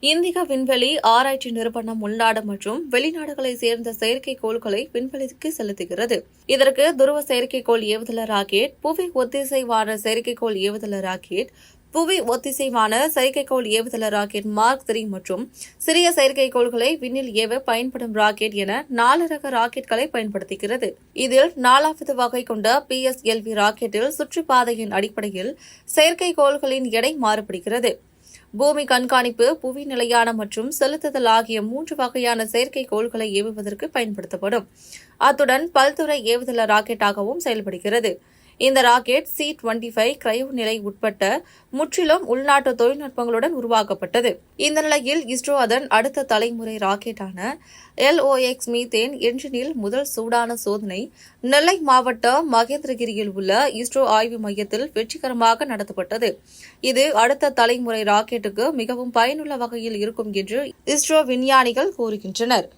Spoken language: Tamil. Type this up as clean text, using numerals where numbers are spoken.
இந்திய விண்வெளி ஆராய்ச்சி நிறுவனம் உள்நாடு மற்றும் வெளிநாடுகளைச் சேர்ந்த செயற்கைக்கோள்களை விண்வெளிக்கு செலுத்துகிறது. இதற்கு துருவ செயற்கைக்கோள் ஏவுதள ராக்கெட், புவி ஒத்திசைவான செயற்கைக்கோள் ஏவுதள ராக்கெட், புவி ஒத்திசைவான செயற்கைக்கோள் ஏவுதள ராக்கெட் மார்க் 3 மற்றும் சிறிய செயற்கைக்கோள்களை விண்ணில் ஏவ பயன்படும் ராக்கெட் என 4 ரக ராக்கெட்களை பயன்படுத்துகிறது. இதில் 4வது வகை கொண்ட PSLV ராக்கெட்டில் சுற்றுப்பாதையின் அடிப்படையில் செயற்கைக்கோள்களின் எடை மாறுபடுகிறது. பூமி கண்காணிப்பு, புவி நிலையான மற்றும் செலுத்துதல் ஆகிய 3 வகையான செயற்கைக்கோள்களை ஏவுவதற்கு பயன்படுத்தப்படும். அத்துடன் பல்துறை ஏவுதள ராக்கெட்டாகவும் செயல்படுகிறது. இந்த ராக்கெட் C-25 கிரையோ நிலை உட்பட்ட முற்றிலும் உள்நாட்டு தொழில்நுட்பங்களுடன் உருவாக்கப்பட்டது. இந்த நிலையில் இஸ்ரோ அதன் அடுத்த தலைமுறை ராக்கெட்டான LOX மீத்தேன் என்ஜினில் முதல் சூடான சோதனை நெல்லை மாவட்டம் மகேந்திரகிரியில் உள்ள இஸ்ரோ ஆய்வு மையத்தில் வெற்றிகரமாக நடத்தப்பட்டது. இது அடுத்த தலைமுறை ராக்கெட்டுக்கு மிகவும் பயனுள்ள வகையில் இருக்கும் என்று இஸ்ரோ விஞ்ஞானிகள் கூறுகின்றனர்.